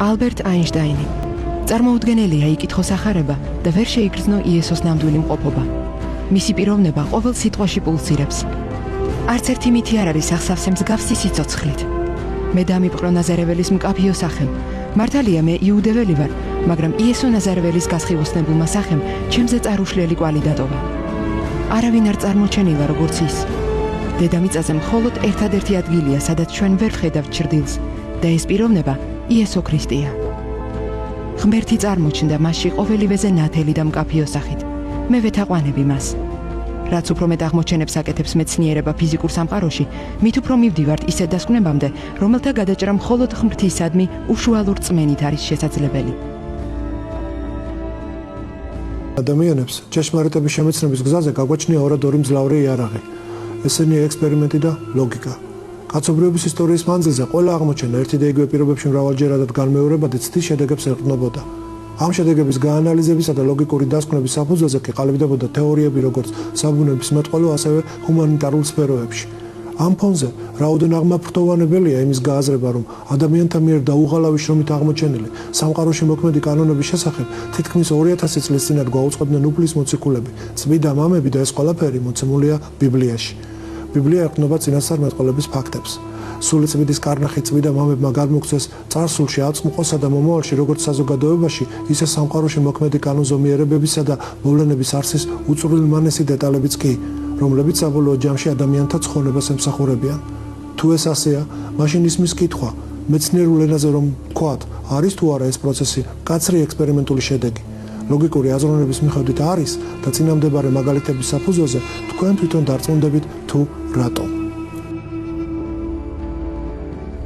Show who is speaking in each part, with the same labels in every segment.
Speaker 1: ალბერტ აინშტაინი. წარმოუდგენელია იკითხოს ახარება და ვერ შეიგრძნო იესოს ნამდვილი მყოფობა. მისი პიროვნება ყოველ სიტყვაში პულსირებს. არც ერთი მითი არ არის ახსავსე მსგავსი სიცოცხლით. მე დამიპყრო ნაზარეველის მკაფიო სახემ. მართალია მე იუდეველი ვარ, მაგრამ იესო ნაზარეველის გასხივოსნებულმა სახემ ჩემზე წარუშლელი კვალი დატოვა. არავინ არ წარმოჩენილა როგორც ის. დედამიწაზე მხოლოდ ერთადერთი ადგილია, სადაც ჩვენ ვერ ვხედავთ ჩრდილს და ეს პიროვნება იესო ქრისტეა. ღმერთი წარმოჩნდა მასში ყოველივეზე ნათელი და მკაფიო სახით. მე ვეთაყვანები მას. რაც უფრო მეტ აღმოჩენებს აკეთებს მეცნიერება ფიზიკურ სამყაროში, მით უფრო მივდივართ ისეთ დასკვნებამდე, რომელთა გადაჭრა მხოლოდ ღმრთისადმი უშუალურ წმენით არის შესაძლებელი.
Speaker 2: ადამიანებს ჭეშმარიტების შემეცნების გზაზე გაგვაჩნია ორად-ორი მძლავრი იარაღი. ესენია ექსპერიმენტი და ლოგიკა. კაცობრიობის ისტორიის მანძილზე ყველა აღმოჩენა ერთი და იგივე პირობებში მრავალჯერადად განმეორება და ცდის შედეგებს ეყრდნობოდა. ამ შედეგების გაანალიზებისა და ლოგიკური დასკვნების საფუძველზე კი ყალიბდებოდა თეორიები როგორც საბუნების მეტყველო, ასევე ჰუმანიტარულ სფეროებში. ამ ფონზე რაოდენ აღმაფრთოვანებელია იმის გააზრება, რომ ადამიანთა მიერ დაუღალავი შრომით აღმოჩენილი სამყაროში მოქმედი კანონების შესახებ თითქმის 2000 წლის წინათ გვაუწყებდნენ უფლის მოციქულები, წმიდა მამები და ეს ყველაფერი მოცემულია ბიბლიაში. ბიბლია ეყრდნობა წინასწარმეტყველების ფაქტებს. სულიწმიდის კარნახი წმიდა მამებმა გადმოგცეს წარსულში აწმყოსა და მომავალში როგორც საზოგადოებაში, ისე სამყაროში მოქმედი კანონზომიერებებისა და მოვლენების არსის უწვრილმანესი დეტალებიც კი, რომლებიც საბოლოო ჯამში ადამიანთა ცხონებას ემსახურებიან. თუ ეს ასეა, მაშინ ისმის კითხვა, მეცნიერულ ენაზე რომ ვთქვათ, არის თუ არა ეს პროცესი კაცრი ექსპერიმენტული შედეგი. ლოგიკური აზროვნების მიხედვით არის და წინამდებარე მაგალითების საფუძველზე თქვენ თვითონ დარწმუნდებით თუ რატომ.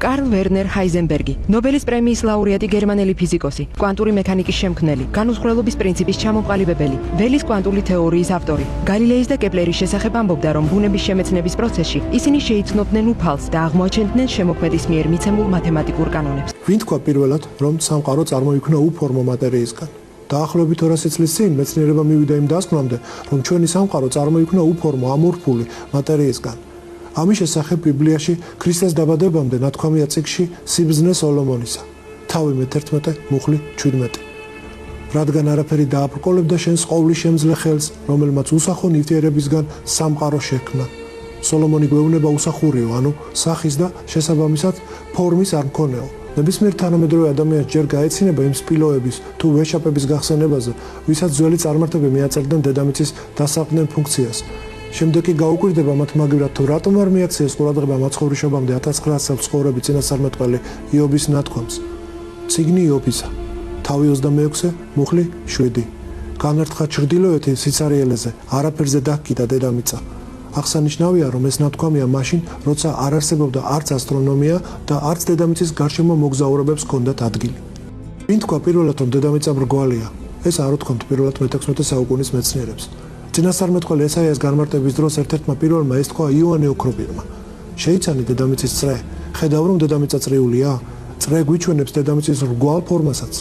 Speaker 1: კარლ ვერნერ ჰაიზენბერგი, ნობელის პრემიის ლაურეატი გერმანელი ფიზიკოსი, კვანტური მექანიკის შემქმნელი, განუცხრელობის პრინციპის ჩამოყალიბებელი, ველის კვანტური თეორიის ავტორი. გალილეის და კეპლერის შესახებ ამბობდა, რომ ბუნების შემეცნების პროცესში ისინი შეიცნობდნენ უფალს და აღმოაჩენდნენ შემოქმედის მიერ მიცემულ მათემატიკურ კანონებს.
Speaker 2: ვინ თქვა პირველად, რომ სამყარო წარმოიქმნა უფორმო მატერიისგან? დაახლოებით 200 წლის წინ მეცნიერება მივიდა იმ დასკვნამდე, რომ ჩვენი სამყარო წარმოიქმნა უფორმო ამორფული მატერიისგან. ამის შესახებ ბიბლიაში ქრისტეს დაბადებამდე ნათქვამია წიგნში სიბრძნე სოლომონისა. თავი მე-11, მუხლი 17. რადგან არაფერი დააბრკოლებდა შენს ყოვლის შემძლე ხელს, რომელმაც უსახო ნივთიერებისგან სამყარო შექმნა. სოლომონი გვეუბნება უსახურიო, ანუ სახის და შესაბამისად ფორმის არ მქონეო. ნებისმიერ თანამედროვე ადამიანს ჯერ გაეცინება იმ სპილოების თუ ვეშაპების გახსენებაზე, ვისაც ძველი წარმართები მიაწერდნენ დედამიწის დასაყრდენ ფუნქციას. შემდეგ კი გაუკვირდება მათ მაგივრად თუ რატომ არ მიაქციეს ყურადღება მაცხოვრიშობამდე 1900 წელს ცხოვრები წინასწარმეტყველი იობის ნათქვამს. წიგნი იობისა, თავი 26, მუხლი 7. განართხა ჩრდილოეთი სიცარიელეზე, არაფერზე დაკიდა დედამიწა. აღსანიშნავია, რომ ეს ნათქვამია მაშინ, როცა არ არსებობდა არც ასტრონომია და არც დედამიწის გარშემო მოგზაურობებს ჰქონდათ ადგილი. ვინ თქვა პირველად, რომ დედამიწა მრგვალია? ეს არ უთქვამთ პირველად მე-16 საუკუნის მეცნიერებს. წინასწარმეტყველი ესაიას განმარტების დროს ერთ-ერთმა პირველმა ეს თქვა იოანე ოქროპირმა. შეიცანი დედამიწის წრე, ხედავ რომ დედამიწა წრიულია? წრე გვიჩვენებს დედამიწის რგვალ ფორმასაც.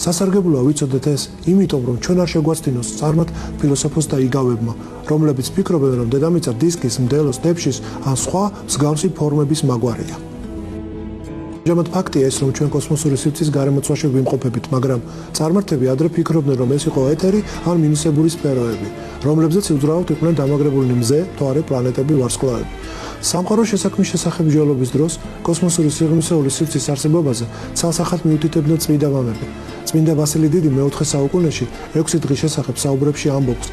Speaker 2: სასარგებლოა ვიცოდეთ ეს, იმიტომ რომ ჩვენ არ შეგვაცდინოს წარმატ ფილოსოფოსთა იგავებმა, რომლებიც ფიქრობენ, რომ დედამიწა დისკის, მდელოს, დეფშის ან სხვა მსგავსი ფორმების მაგვარია. ამჟამად ფაქტია ეს, რომ ჩვენ კოსმოსური სივრცის გარემოცვაში ვიმყოფებით, მაგრამ წარმართები ადრე ფიქრობდნენ, რომ ეს იყო ეთერი ან მინუსებური სფეროები, რომლებზეც უძრავად იყვნენ დამაგრებულნი მზე, თუ არა პლანეტები, ვარსკვლავები. სამყაროს შესაქმნის შესახებ მსჯელობის დროს კოსმოსური სიღრმისეული სივრცის არსებობაზე ცალსახად მიუთითებდნენ წმინდა მამები. წმინდა ვასილი დიდი მე-4 საუკუნეში 6 დღის შესახებ საუბრებში ამბობს: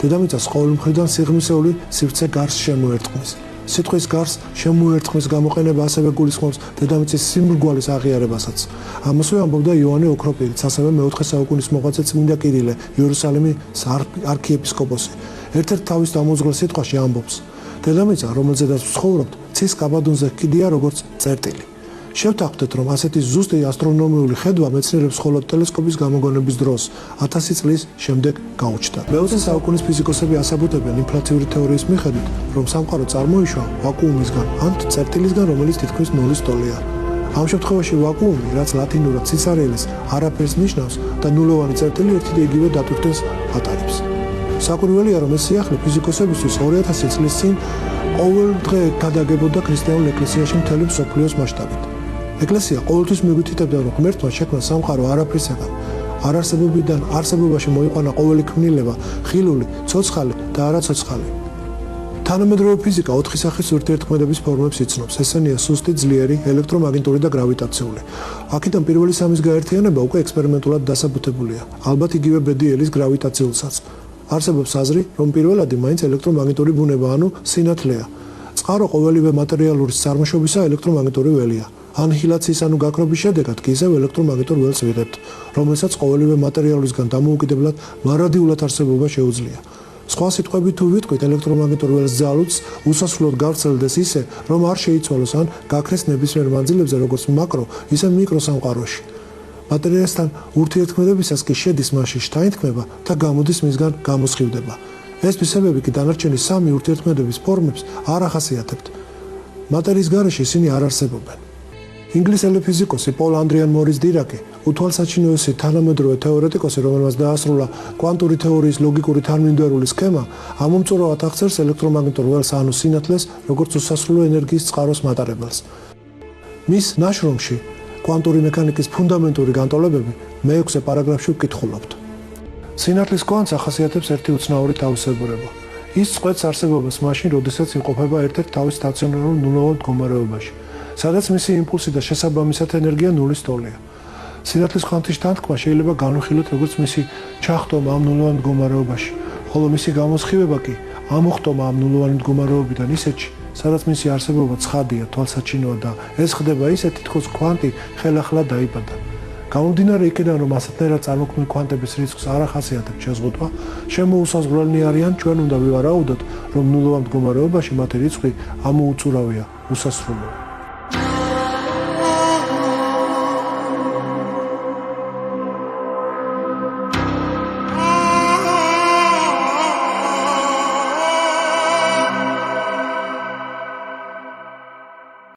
Speaker 2: დედამიწას ყოველ მხრიდან სიღრმისეული სივრცე გარს შემოერტყმის. სიტყვის გარს შემოერტყმის გამოყენება ასევე გულისხმობს დედამიწის სიმრგვალის აღიარებასაც. ამასვე ამბობდა იოანე ოქროპირიც, ასევე მე-4 საუკუნის მოღვაწე წმინდა კირილე, იერუსალიმის არქიეპისკოპოსი. ერთ-ერთ თავის დამოუძღვრელ სიტყვაში ამბობს: დედამიწა, რომელზედაც ვცხოვრობთ, ცის კაბადონზე ჰკიდია როგორც წერტილი. შევთანხმდეთ, რომ ასეთი ზუსტი ასტრონომიული ხედვა მეცნიერებს მხოლოდ ტელესკოპის გამოგონების დროს 1000 წლის შემდეგ გაუჩნდა. მე-20 საუკუნის ფიზიკოსები ასაბუთებენ ინფლაციური თეორიის მიხედვით, რომ სამყარო წარმოიშვა ვაკუუმისგან ან წერტილისგან, რომელიც თითქმის ნულის ტოლია. ამ შემთხვევაში ვაკუუმი, რაც ლათინურად ციცარელის არაფერს ნიშნავს და ნულოვანი წერტილი ერთი და იგივე დატვირთვას ატარებს. საკვირველია, რომ ეს სიახლე ფიზიკოსებისთვის 2000 წლის წინ ყოველ დღე გადაგებოდა ქრისტიანულ ეკლესიაში მთელი მსოფლიოს მასშტაბით. ეკლესია ყოველთვის მიგვითითებდა, რომ ღმერთმა შექმნა სამყარო არაფრისაგან. არარსებობიდან არსებობაში მოიყვანა ყოველი ქმნილება, ხილული, ცოცხალი და არაცოცხალი. თანამედროვე ფიზიკა 4 სახის ურთიერთქმედების ფორმებს იცნობს. ესენია სუსტი, ძლიერი, ელექტრომაგნიტური და გრავიტაციული. აქედან პირველი სამის გაერთიანება უკვე ექსპერიმენტულად დასაბუთებულია. ალბათ იგივე ბედიელის გრავიტაციულსაც. არსებობს აზრი, რომ პირველადი მაინც ელექტრომაგნიტური ბუნება, ანუ სინათლეა. წყარო ყოველივე მატერიალურის წარმოშობისა ელექტრომაგნიტური ველია. ანიჰილაციის ანუ გაქრობის შედეგად კი ისევ ელექტრომაგნიტურ ველს ვიღებთ, რომელსაც ყოველივე მატერიალურისგან დამოუკიდებლად მარადიულად არსებობა შეუძლია. სხვა სიტყვებით თუ ვიტყვით, ელექტრომაგნიტურ ველს ძალუძს უსასრულოდ გავრცელდეს ისე, რომ არ შეიცვალოს ან გაქრეს ნებისმიერ მანძილებზე, როგორც მაკრო, ისე მიკრო სამყაროში. მატერიასთან ურთიერთქმედებისას კი შედის მასში შთაინთქმება და გამოდის მისგან გამოსხივდება. ეს თვისებები კი დანარჩენი სამი ურთიერთქმედების ფორმებს არ ახასიათებთ. მატერიის გარეშე ისინი არ არსებობენ. ინგლისელი ფიზიკოსი პოლ ანდრიან მორის დირაკი, უთვალსაჩინოესი თანამედროვე თეორეტიკოსი, რომელმაც დაასრულა კვანტური თეორიის ლოგიკური თანმიმდევრული სქემა, ამომწურავად აღწერს ელექტრომაგნიტურ ველს, ანუ სინათლეს, როგორც უსასრულო ენერგიის წყაროს მატარებელს. მის ნაშრომში კვანტური მექანიკის ფუნდამენტური განტოლებები მე-6 პარაგრაფში ვკითხულობთ. სინათლის კვანტს ახასიათებს ერთი უცნაური თავისებურება. ის წყვეტს არსებობას მაშინ, როდესაც იმყოფება ერთ-ერთ თავის სტაციონარულ ნულოვან მდგომარეობაში, სადაც მისი იმპულსი და შესაბამისად ენერგია ნულის ტოლია. სინათლის კვანტის თანთქმა შეიძლება განვიხილოთ როგორც მისი ჩახტომა ამ ნულოვან მდგომარეობაში, ხოლო მისი გამოსხივება კი ამოხტომა ამ ნულოვანი მდგომარეობიდან ისეთში, სადაც მისი არსებობა ცხადია, თვალსაჩინოა და ეს ხდება ისე, თითქოს კვანტი ხელახლა დაიბადა. გამომდინარე იქედან, რომ ასეთნაირად წარმოქმნილ კვანტების რიცხვს არ ახასიათებთ შეზღუდვა, შემოუსაზღვრელნი არიან, ჩვენ უნდა ვივარაუდოთ, რომ ნულოვან მდგომარეობაში მათი რიცხვი ამოუწურავია, უსასრულოა.